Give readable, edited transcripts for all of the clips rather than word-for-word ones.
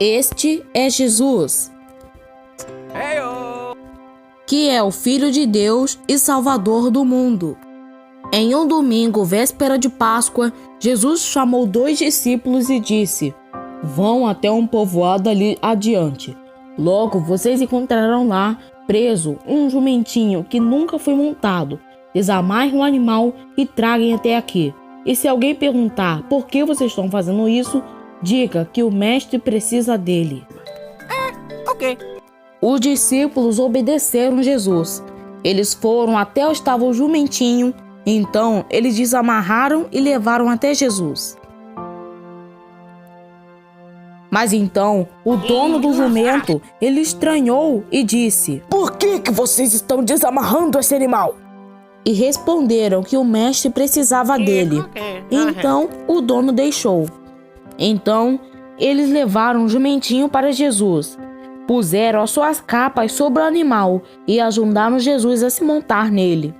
Este é Jesus, que é o Filho de Deus e Salvador do mundo. Em um domingo, véspera de Páscoa, Jesus chamou 2 discípulos e disse: "Vão até um povoado ali adiante. Logo vocês encontrarão lá, preso, um jumentinho que nunca foi montado. Desamarrem o animal e tragam até aqui. E se alguém perguntar por que vocês estão fazendo isso, diga que o mestre precisa dele." Ok. Os discípulos obedeceram Jesus. Eles foram até o estábulo jumentinho. Então eles desamarraram e levaram até Jesus. Mas então o dono do jumento, ele estranhou e disse: "Por que vocês estão desamarrando esse animal?" E responderam que o mestre precisava dele. Então o dono deixou. Então eles levaram o jumentinho para Jesus, puseram as suas capas sobre o animal e ajudaram Jesus a se montar nele.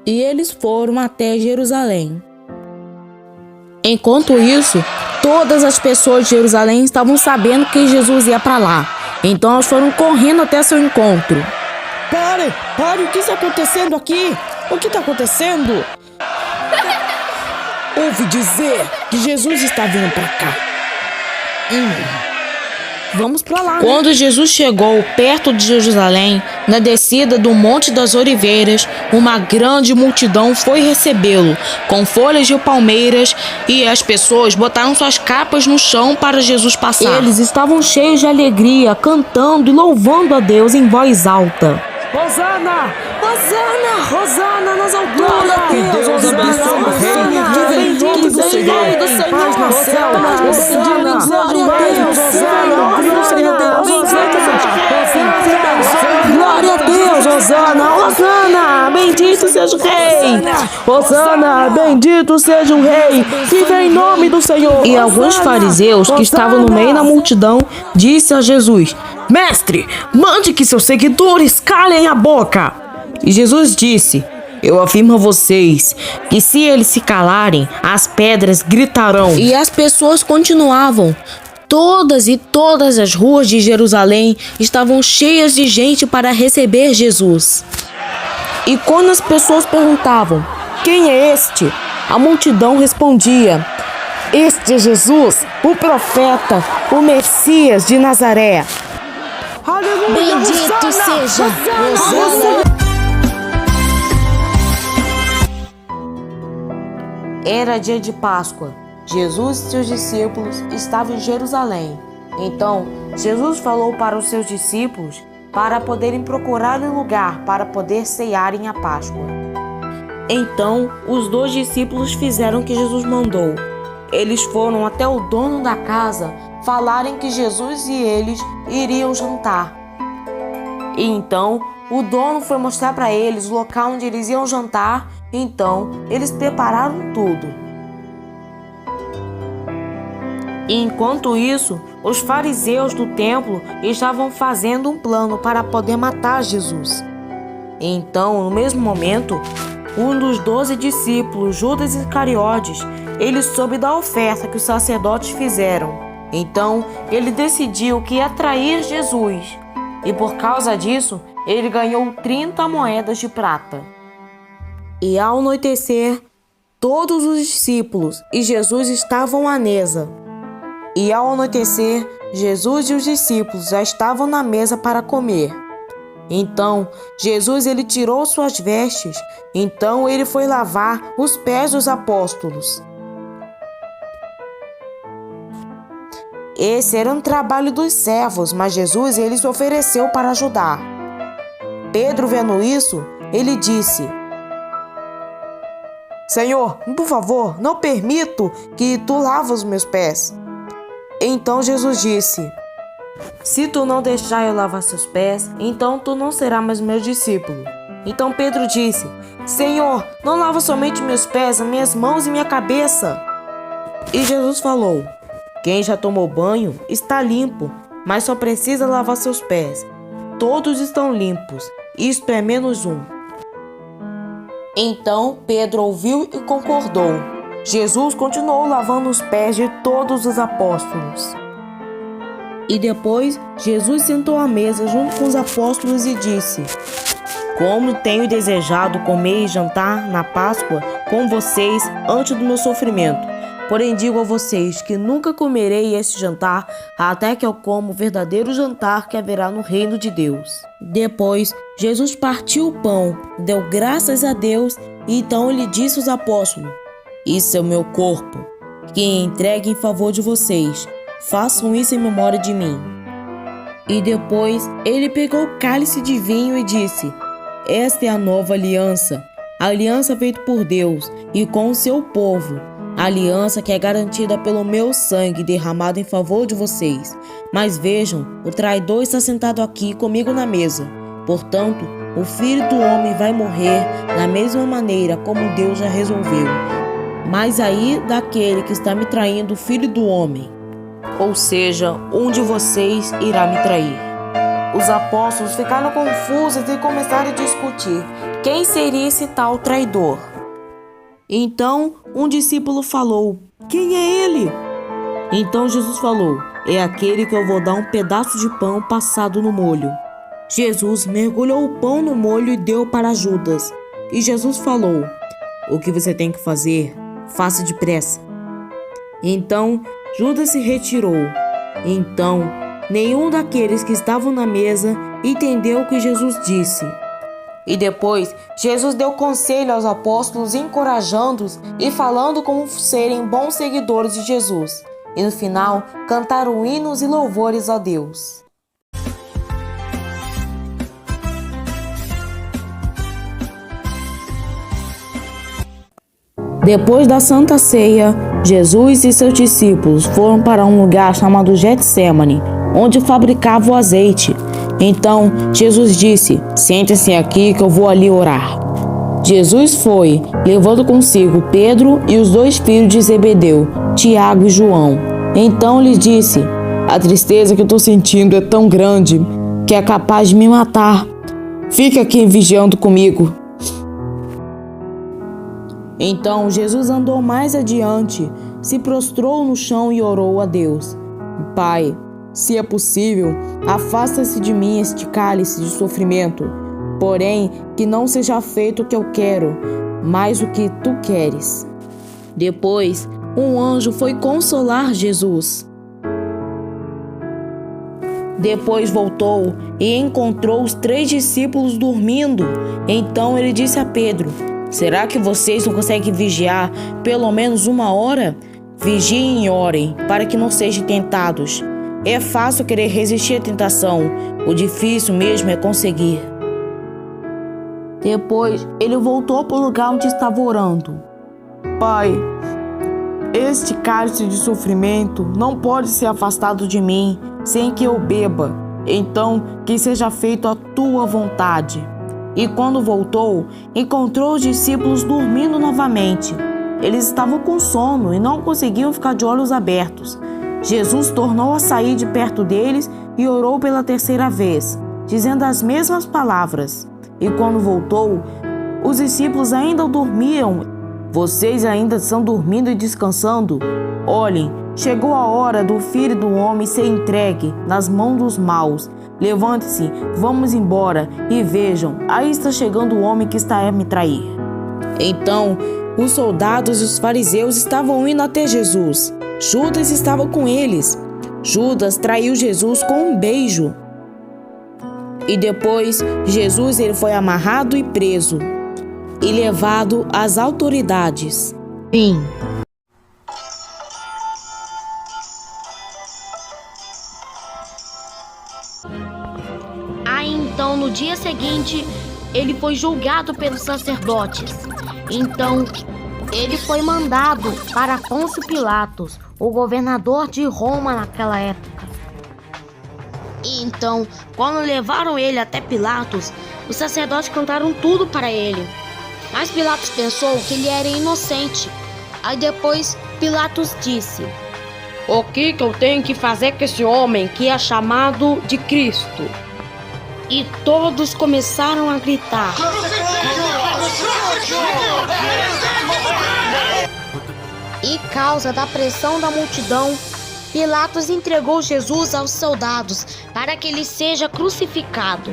E eles foram até Jerusalém. Enquanto isso, todas as pessoas de Jerusalém estavam sabendo que Jesus ia para lá. Então elas foram correndo até seu encontro. Pare, o que está acontecendo aqui? O que está acontecendo? Ouvi dizer que Jesus está vindo para cá. Vamos para lá. Quando Jesus chegou perto de Jerusalém, na descida do Monte das Oliveiras, uma grande multidão foi recebê-lo, com folhas de palmeiras, e as pessoas botaram suas capas no chão para Jesus passar. Eles estavam cheios de alegria, cantando e louvando a Deus em voz alta. Hosana! Hosana! Hosana nas alturas! Que Deus abençoe o Rei, bendito seja o Rei do Senhor. Paz no céu! Hosana! Glória a Deus! Hosana! Hosana! Bendito seja o Rei! Hosana! Bendito seja o Rei que vem em nome do Senhor! E alguns fariseus que estavam no meio da multidão disse a Jesus: "Mestre, mande que seus seguidores calem a boca." E Jesus disse: "Eu afirmo a vocês que se eles se calarem, as pedras gritarão." E as pessoas continuavam. Todas as ruas de Jerusalém estavam cheias de gente para receber Jesus. E quando as pessoas perguntavam: "Quem é este?", a multidão respondia: "Este é Jesus, o profeta, o Messias de Nazaré." Aleluia! Bendito seja! Hosana! Era dia de Páscoa. Jesus e seus discípulos estavam em Jerusalém. Então, Jesus falou para os seus discípulos para poderem procurar um lugar para poder cearem a Páscoa. Então, os 2 discípulos fizeram o que Jesus mandou. Eles foram até o dono da casa falarem que Jesus e eles iriam jantar. E então, o dono foi mostrar para eles o local onde eles iam jantar. Então, eles prepararam tudo. E enquanto isso, os fariseus do templo estavam fazendo um plano para poder matar Jesus. Então, no mesmo momento, um dos 12 discípulos, Judas Iscariotes, ele soube da oferta que os sacerdotes fizeram. Então, ele decidiu que ia trair Jesus. E por causa disso, ele ganhou 30 moedas de prata. E ao anoitecer, todos os discípulos e Jesus estavam à mesa. E ao anoitecer, Jesus e os discípulos já estavam na mesa para comer. Então, Jesus ele tirou suas vestes. Então ele foi lavar os pés dos apóstolos. Esse era um trabalho dos servos, mas Jesus ele se ofereceu para ajudar. Pedro, vendo isso, ele disse: "Senhor, por favor, não permito que tu laves os meus pés." Então Jesus disse: "Se tu não deixar eu lavar seus pés, então tu não serás mais meu discípulo." Então Pedro disse: "Senhor, não lava somente meus pés, minhas mãos e minha cabeça." E Jesus falou: "Quem já tomou banho está limpo, mas só precisa lavar seus pés. Todos estão limpos, isto é menos um." Então Pedro ouviu e concordou. Jesus continuou lavando os pés de todos os apóstolos. E depois, Jesus sentou à mesa junto com os apóstolos e disse: Como tenho desejado comer e jantar na Páscoa com vocês antes do meu sofrimento. Porém digo a vocês que nunca comerei esse jantar até que eu coma o verdadeiro jantar que haverá no reino de Deus. Depois, Jesus partiu o pão, deu graças a Deus e então ele disse aos apóstolos: Isso é o meu corpo, que é entregue em favor de vocês. Façam isso em memória de mim. E depois ele pegou o cálice de vinho e disse: Esta é a nova aliança, a aliança feita por Deus e com o seu povo, a aliança que é garantida pelo meu sangue derramado em favor de vocês. Mas vejam, o traidor está sentado aqui comigo na mesa. Portanto, o Filho do Homem vai morrer da mesma maneira como Deus já resolveu. Mas aí daquele que está me traindo, o Filho do Homem, ou seja, um de vocês irá me trair. Os apóstolos ficaram confusos e começaram a discutir quem seria esse tal traidor. Então, um discípulo falou: Quem é ele? Então Jesus falou: É aquele que eu vou dar um pedaço de pão passado no molho. Jesus mergulhou o pão no molho e deu para Judas. E Jesus falou: O que você tem que fazer, faça depressa. Então, Judas se retirou. Então, nenhum daqueles que estavam na mesa entendeu o que Jesus disse. E depois, Jesus deu conselho aos apóstolos, encorajando-os e falando como serem bons seguidores de Jesus. E no final, cantaram hinos e louvores a Deus. Depois da Santa Ceia, Jesus e seus discípulos foram para um lugar chamado Getsêmani, onde fabricava o azeite. Então, Jesus disse: Sente-se aqui que eu vou ali orar. Jesus foi, levando consigo Pedro e os 2 filhos de Zebedeu, Tiago e João. Então lhe disse: A tristeza que eu estou sentindo é tão grande que é capaz de me matar. Fique aqui vigiando comigo. Então Jesus andou mais adiante, se prostrou no chão e orou a Deus: Pai, se é possível, afasta-se de mim este cálice de sofrimento. Porém, que não seja feito o que eu quero, mas o que tu queres. Depois, um anjo foi consolar Jesus. Depois voltou e encontrou os 3 discípulos dormindo. Então ele disse a Pedro: Será que vocês não conseguem vigiar pelo menos 1 hora? Vigiem e orem, para que não sejam tentados. É fácil querer resistir à tentação, o difícil mesmo é conseguir. Depois, ele voltou para o lugar onde estava orando. Pai, este cálice de sofrimento não pode ser afastado de mim sem que eu beba. Então, que seja feito a tua vontade. E quando voltou, encontrou os discípulos dormindo novamente. Eles estavam com sono e não conseguiam ficar de olhos abertos. Jesus tornou a sair de perto deles e orou pela 3ª vez, dizendo as mesmas palavras. E quando voltou, os discípulos ainda dormiam. Vocês ainda estão dormindo e descansando? Olhem, chegou a hora do Filho do Homem ser entregue nas mãos dos maus. Levante-se, vamos embora e vejam, aí está chegando o homem que está a me trair. Então, os soldados e os fariseus estavam indo até Jesus. Judas estava com eles. Judas traiu Jesus com um beijo. E depois, Jesus ele foi amarrado e preso e levado às autoridades. Fim. Aí então, no dia seguinte, ele foi julgado pelos sacerdotes. Então, ele foi mandado para Pôncio Pilatos, o governador de Roma naquela época. E então, quando levaram ele até Pilatos, os sacerdotes cantaram tudo para ele. Mas Pilatos pensou que ele era inocente. Aí depois, Pilatos disse: O que eu tenho que fazer com esse homem que é chamado de Cristo? E todos começaram a gritar. E causa da pressão da multidão, Pilatos entregou Jesus aos soldados para que ele seja crucificado.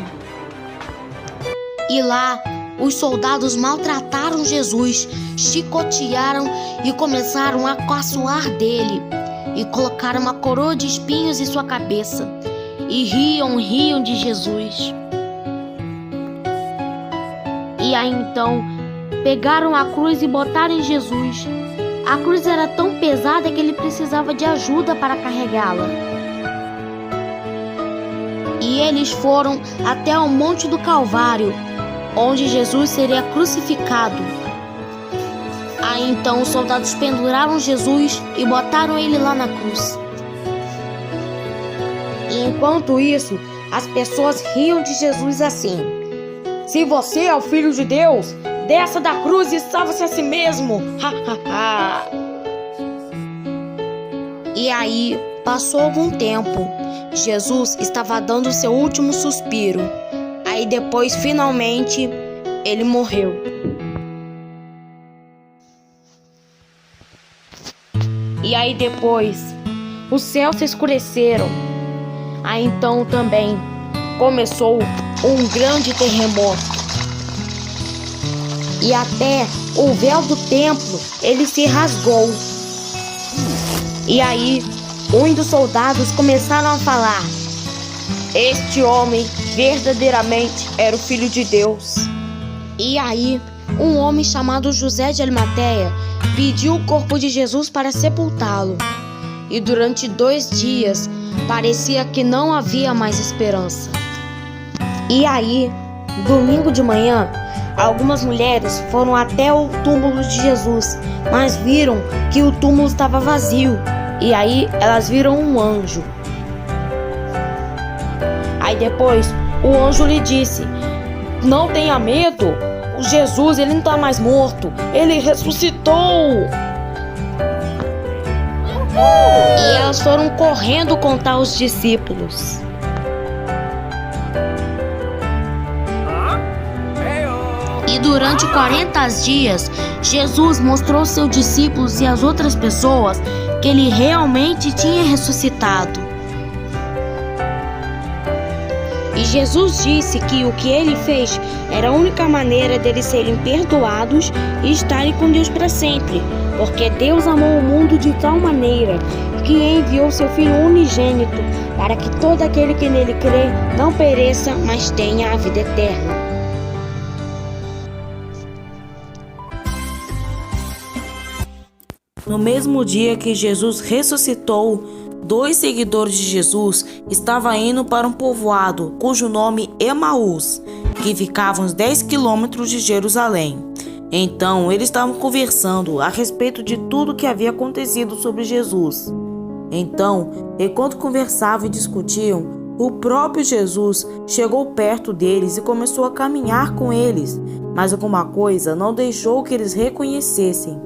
E lá, os soldados maltrataram Jesus, chicotearam e começaram a caçoar dele. E colocaram uma coroa de espinhos em sua cabeça. E riam de Jesus. E aí então, pegaram a cruz e botaram em Jesus. A cruz era tão pesada que ele precisava de ajuda para carregá-la. E eles foram até o Monte do Calvário, onde Jesus seria crucificado. Aí então os soldados penduraram Jesus e botaram ele lá na cruz. E enquanto isso, as pessoas riam de Jesus assim: se você é o Filho de Deus, desça da cruz e salva-se a si mesmo. E aí, passou algum tempo. Jesus estava dando seu último suspiro. Aí depois, finalmente, ele morreu. E aí depois, os céus se escureceram. Aí então também começou um grande terremoto. E até o véu do templo, ele se rasgou. E aí, um dos soldados começaram a falar: este homem verdadeiramente era o Filho de Deus. E aí, um homem chamado José de Arimateia pediu o corpo de Jesus para sepultá-lo. E durante 2 dias, parecia que não havia mais esperança. E aí, domingo de manhã, algumas mulheres foram até o túmulo de Jesus, mas viram que o túmulo estava vazio. E aí elas viram um anjo. Aí depois o anjo lhe disse: não tenha medo, o Jesus ele não está mais morto, ele ressuscitou. E elas foram correndo contar aos discípulos. E durante 40 dias, Jesus mostrou aos seus discípulos e às outras pessoas que ele realmente tinha ressuscitado. E Jesus disse que o que ele fez era a única maneira deles serem perdoados e estarem com Deus para sempre, porque Deus amou o mundo de tal maneira que enviou seu Filho unigênito para que todo aquele que nele crê não pereça, mas tenha a vida eterna. No mesmo dia que Jesus ressuscitou, 2 seguidores de Jesus estavam indo para um povoado cujo nome é Emaús, que ficava uns 10 quilômetros de Jerusalém. Então eles estavam conversando a respeito de tudo que havia acontecido sobre Jesus. Então, enquanto conversavam e discutiam, o próprio Jesus chegou perto deles e começou a caminhar com eles, mas alguma coisa não deixou que eles reconhecessem.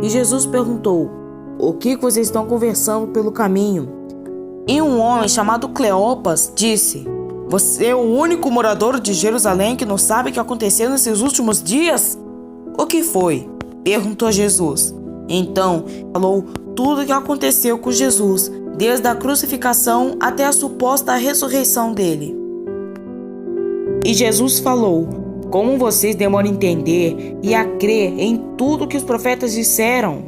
E Jesus perguntou: o que vocês estão conversando pelo caminho? E um homem chamado Cleopas disse: você é o único morador de Jerusalém que não sabe o que aconteceu nesses últimos dias? O que foi? Perguntou Jesus. Então falou tudo o que aconteceu com Jesus, desde a crucificação até a suposta ressurreição dele. E Jesus falou: como vocês demoram a entender e a crer em tudo que os profetas disseram?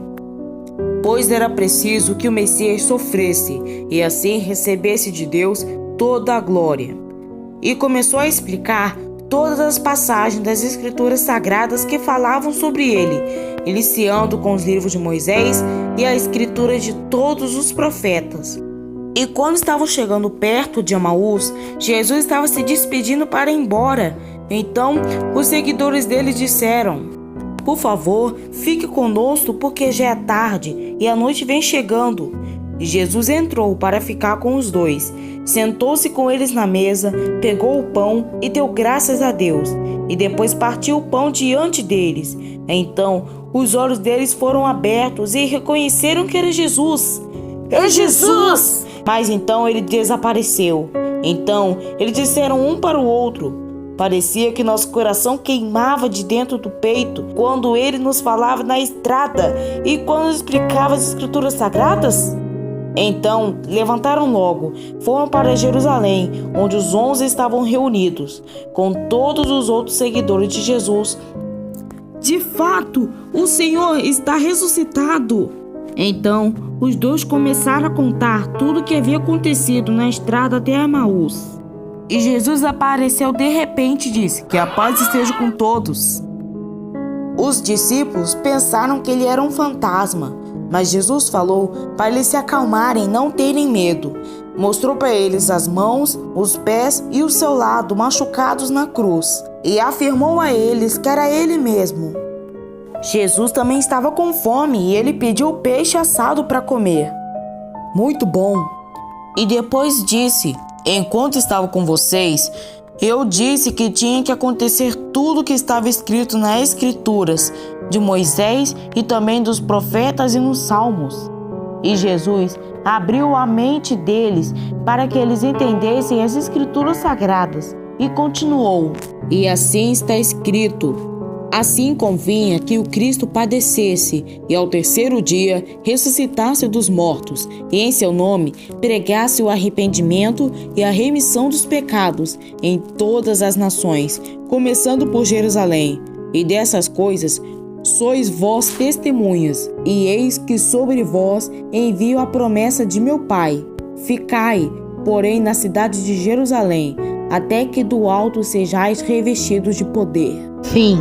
Pois era preciso que o Messias sofresse e assim recebesse de Deus toda a glória. E começou a explicar todas as passagens das Escrituras Sagradas que falavam sobre ele, iniciando com os livros de Moisés e a escritura de todos os profetas. E quando estavam chegando perto de Emaús, Jesus estava se despedindo para ir embora. Então, os seguidores dele disseram: por favor, fique conosco porque já é tarde e a noite vem chegando. E Jesus entrou para ficar com os dois. Sentou-se com eles na mesa, pegou o pão e deu graças a Deus. E depois partiu o pão diante deles. Então, os olhos deles foram abertos e reconheceram que era Jesus. É Jesus! Mas então ele desapareceu. Então, eles disseram um para o outro: parecia que nosso coração queimava de dentro do peito quando ele nos falava na estrada e quando explicava as Escrituras Sagradas. Então, levantaram logo, foram para Jerusalém, onde os 11 estavam reunidos, com todos os outros seguidores de Jesus. De fato, o Senhor está ressuscitado. Então, os dois começaram a contar tudo o que havia acontecido na estrada até Emaús. E Jesus apareceu de repente e disse: que a paz esteja com todos. Os discípulos pensaram que ele era um fantasma, mas Jesus falou para eles se acalmarem e não terem medo. Mostrou para eles as mãos, os pés e o seu lado machucados na cruz, e afirmou a eles que era ele mesmo. Jesus também estava com fome e ele pediu peixe assado para comer. Muito bom. E depois disse: enquanto estava com vocês, eu disse que tinha que acontecer tudo o que estava escrito nas Escrituras, de Moisés e também dos profetas e nos Salmos. E Jesus abriu a mente deles para que eles entendessem as Escrituras Sagradas e continuou: e assim está escrito: assim convinha que o Cristo padecesse e ao terceiro dia ressuscitasse dos mortos, e em seu nome pregasse o arrependimento e a remissão dos pecados em todas as nações, começando por Jerusalém. E dessas coisas sois vós testemunhas, e eis que sobre vós envio a promessa de meu Pai. Ficai, porém, na cidade de Jerusalém, até que do alto sejais revestidos de poder. Fim.